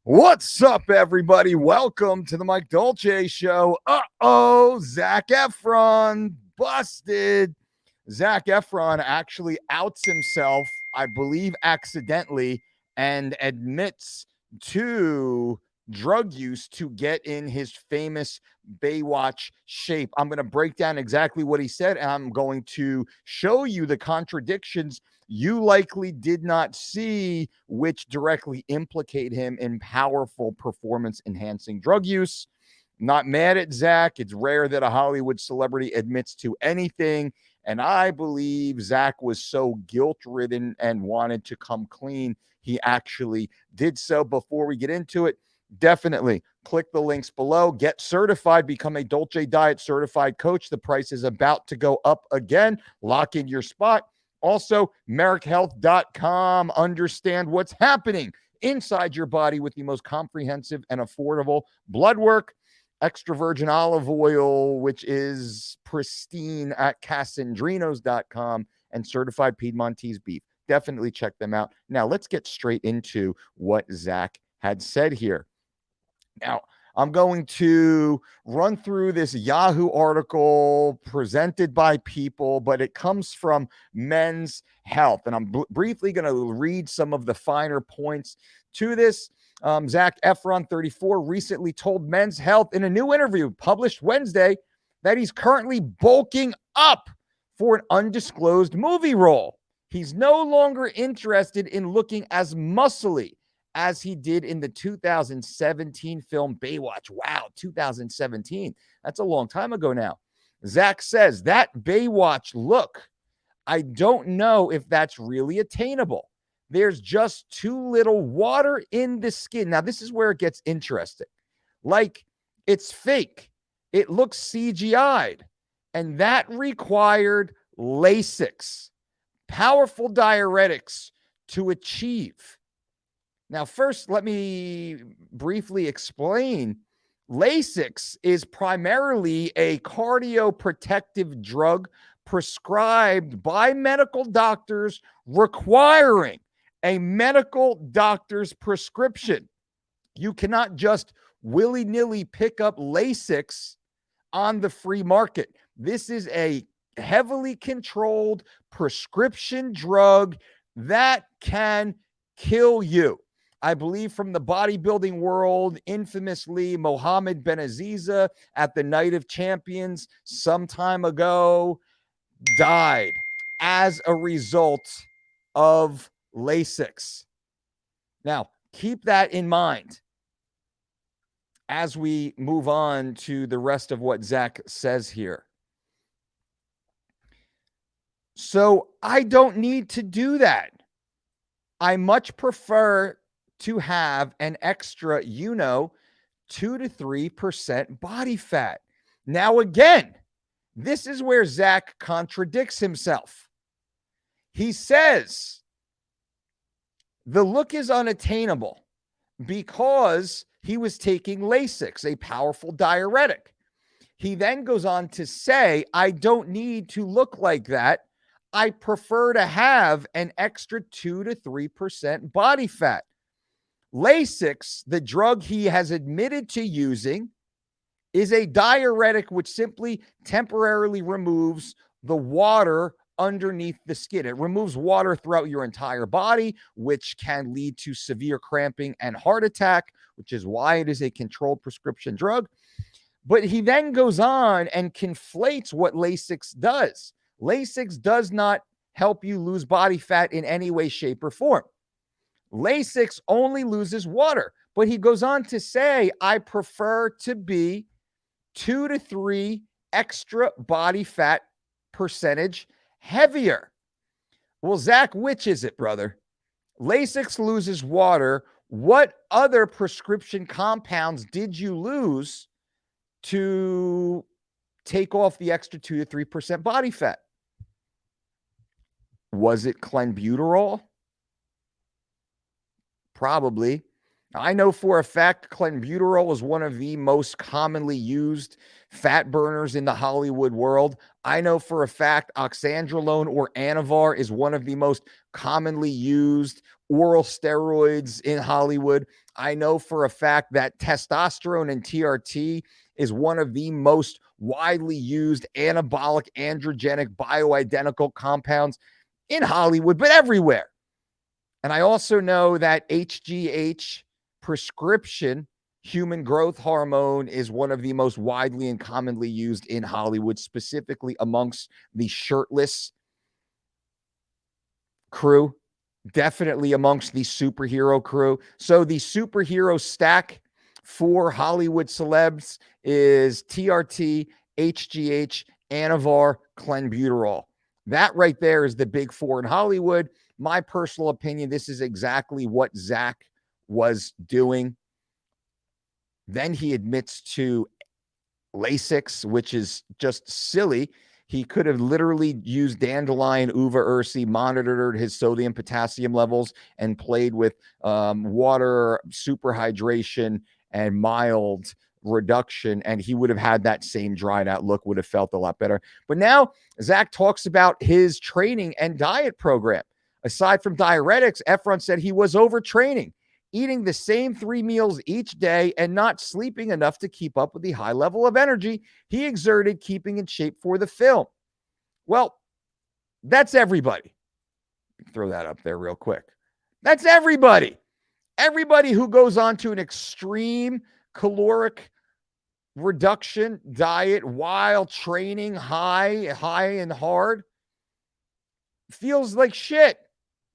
What's up, everybody? Welcome to the Mike Dolce Show. Zac Efron busted. Zac Efron actually outs himself, I believe accidentally, and admits to drug use to get in his famous Baywatch shape. I'm going to break down exactly what he said, and I'm going to show you the contradictions you likely did not see, which directly implicate him in powerful performance enhancing drug use. Not mad at Zac. It's rare that a Hollywood celebrity admits to anything. And I believe Zac was so guilt ridden and wanted to come clean, he actually did so. Before we get into it, definitely click the links below. Get certified, become a Dolce Diet certified coach. The price is about to go up again. Lock in your spot. Also, MarekHealth.com. Understand what's happening inside your body with the most comprehensive and affordable blood work. Extra virgin olive oil, which is pristine at Casandrinos.com, and certified Piedmontese beef. Definitely check them out. Now, let's get straight into what Zac had said here. Now, I'm going to run through this Yahoo article presented by People, but it comes from Men's Health. And I'm briefly going to read some of the finer points to this. Zac Efron, 34, recently told Men's Health in a new interview published Wednesday that he's currently bulking up for an undisclosed movie role. He's no longer interested in looking as muscly as he did in the 2017 film Baywatch. Wow, 2017. That's a long time ago now. Zac says that Baywatch look, I don't know if that's really attainable. There's just too little water in the skin. Now, this is where it gets interesting. Like, it's fake. It looks CGI'd. And that required Lasix, powerful diuretics, to achieve. Now, first, let me briefly explain. Lasix is primarily a cardioprotective drug prescribed by medical doctors requiring a medical doctor's prescription. You cannot just willy-nilly pick up Lasix on the free market. This is a heavily controlled prescription drug that can kill you. I believe from the bodybuilding world, infamously, Mohammed Benaziza at the Night of Champions some time ago died as a result of Lasix. Now, keep that in mind as we move on to the rest of what Zac says here. So I don't need to do that. I much prefer to have an extra, 2 to 3% body fat. Now, again, this is where Zac contradicts himself. He says the look is unattainable because he was taking Lasix, a powerful diuretic. He then goes on to say, I don't need to look like that. I prefer to have an extra 2 to 3% body fat. Lasix, the drug he has admitted to using, is a diuretic which simply temporarily removes the water underneath the skin. It removes water throughout your entire body, which can lead to severe cramping and heart attack, which is why it is a controlled prescription drug. But he then goes on and conflates what Lasix does. Lasix does not help you lose body fat in any way, shape, or form. Lasix only loses water. But he goes on to say, I prefer to be 2 to 3 extra body fat percentage heavier. Well, Zac, which is it, brother? Lasix loses water. What other prescription compounds did you lose to take off the extra 2 to 3% body fat? Was it clenbuterol? Probably. I know for a fact clenbuterol is one of the most commonly used fat burners in the Hollywood world. I know for a fact oxandrolone or Anavar is one of the most commonly used oral steroids in Hollywood. I know for a fact that testosterone and TRT is one of the most widely used anabolic androgenic bioidentical compounds in Hollywood, but everywhere. And I also know that HGH, prescription human growth hormone, is one of the most widely and commonly used in Hollywood, specifically amongst the shirtless crew, definitely amongst the superhero crew. So the superhero stack for Hollywood celebs is TRT, HGH, Anavar, clenbuterol. That right there is the big four in Hollywood. My personal opinion, this is exactly what Zac was doing. Then he admits to Lasix, which is just silly. He could have literally used dandelion, uva ursi, monitored his sodium potassium levels, and played with water, superhydration, and mild reduction, and he would have had that same dried out look, would have felt a lot better. But now Zac talks about his training and diet program. Aside from diuretics, Efron said he was overtraining, eating the same 3 meals each day and not sleeping enough to keep up with the high level of energy he exerted keeping in shape for the film. Well, that's everybody. Throw that up there real quick. That's everybody. Everybody who goes on to an extreme caloric reduction diet while training high and hard feels like shit.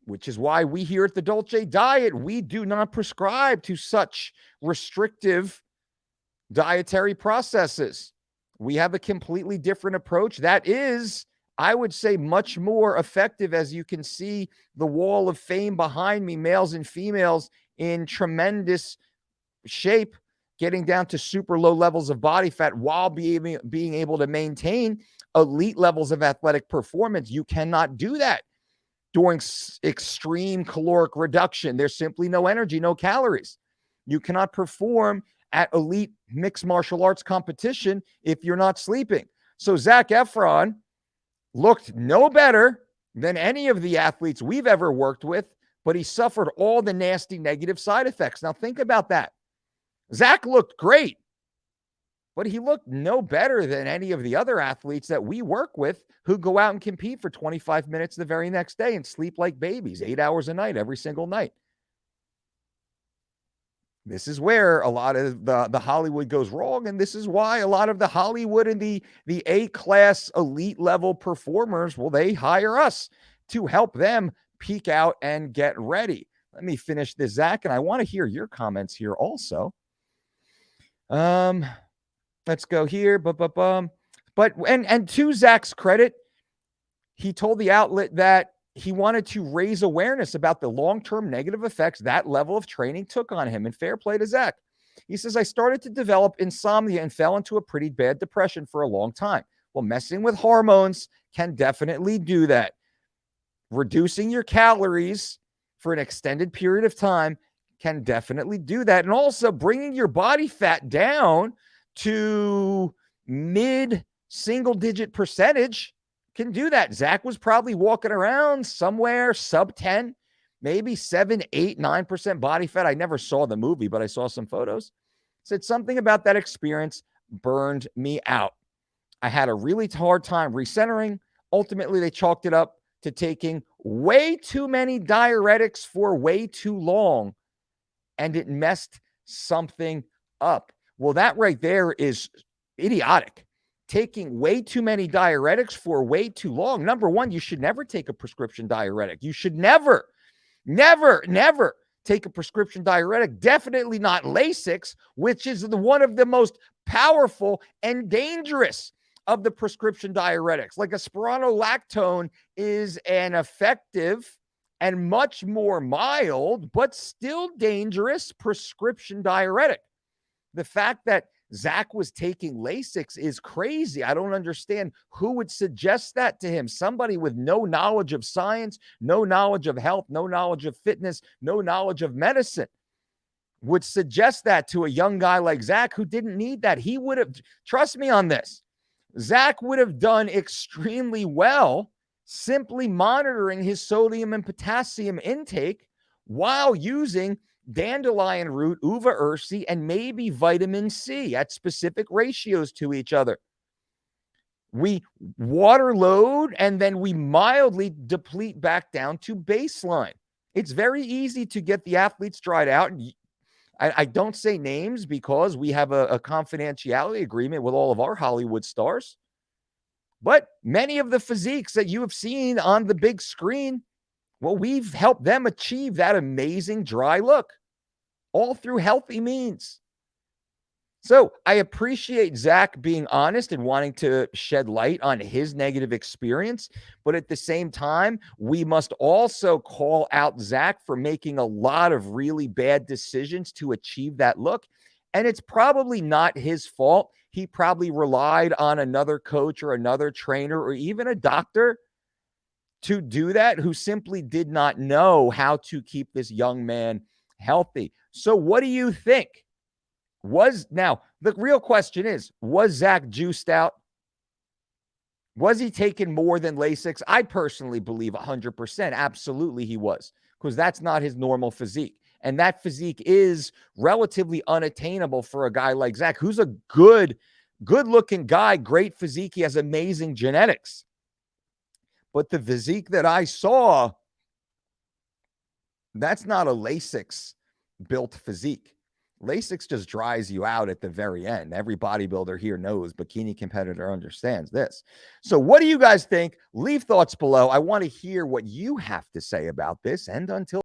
Which is why we here at the Dolce Diet, we do not prescribe to such restrictive dietary processes. We have a completely different approach that is, I would say, much more effective. As you can see, the wall of fame behind me, males and females in tremendous shape, getting down to super low levels of body fat while being able to maintain elite levels of athletic performance. You cannot do that during extreme caloric reduction. There's simply no energy, no calories. You cannot perform at elite mixed martial arts competition if you're not sleeping. So Zac Efron looked no better than any of the athletes we've ever worked with, but he suffered all the nasty negative side effects. Now think about that. Zac looked great, but he looked no better than any of the other athletes that we work with who go out and compete for 25 minutes the very next day and sleep like babies, 8 hours a night, every single night. This is where a lot of the Hollywood goes wrong, and this is why a lot of the Hollywood and the A-class elite level performers, well, they hire us to help them peak out and get ready. Let me finish this, Zac, and I want to hear your comments here also. Let's go here. But to Zac's credit, he told the outlet that he wanted to raise awareness about the long-term negative effects that level of training took on him. And fair play to Zac. He says, I started to develop insomnia and fell into a pretty bad depression for a long time. Well, messing with hormones can definitely do that. Reducing your calories for an extended period of time can definitely do that. And also bringing your body fat down to mid single digit percentage can do that. Zac was probably walking around somewhere sub 10, maybe 7, 8, 9% body fat. I never saw the movie, but I saw some photos. Said something about that experience burned me out. I had a really hard time recentering. Ultimately, they chalked it up to taking way too many diuretics for way too long, and it messed something up. Well, that right there is idiotic. Taking way too many diuretics for way too long. Number one, you should never take a prescription diuretic. You should never take a prescription diuretic. Definitely not Lasix, which is one of the most powerful and dangerous of the prescription diuretics. Like spironolactone is an effective and much more mild, but still dangerous prescription diuretic. The fact that Zac was taking Lasix is crazy. I don't understand who would suggest that to him. Somebody with no knowledge of science, no knowledge of health, no knowledge of fitness, no knowledge of medicine would suggest that to a young guy like Zac who didn't need that. He would have, trust me on this, Zac would have done extremely well simply monitoring his sodium and potassium intake while using dandelion root, uva ursi, and maybe vitamin C at specific ratios to each other. We water load and then we mildly deplete back down to baseline. It's very easy to get the athletes dried out. I don't say names because we have a confidentiality agreement with all of our Hollywood stars. But many of the physiques that you have seen on the big screen, well, we've helped them achieve that amazing dry look, all through healthy means. So I appreciate Zac being honest and wanting to shed light on his negative experience. But at the same time, we must also call out Zac for making a lot of really bad decisions to achieve that look. And it's probably not his fault. He probably relied on another coach or another trainer or even a doctor to do that, who simply did not know how to keep this young man healthy. So what do you think? Now, the real question is, was Zac juiced out? Was he taking more than Lasix? I personally believe 100%. Absolutely he was, because that's not his normal physique. And that physique is relatively unattainable for a guy like Zac, who's a good-looking guy, great physique. He has amazing genetics. But the physique that I saw, that's not a Lasix-built physique. Lasix just dries you out at the very end. Every bodybuilder here knows, bikini competitor understands this. So what do you guys think? Leave thoughts below. I want to hear what you have to say about this. And until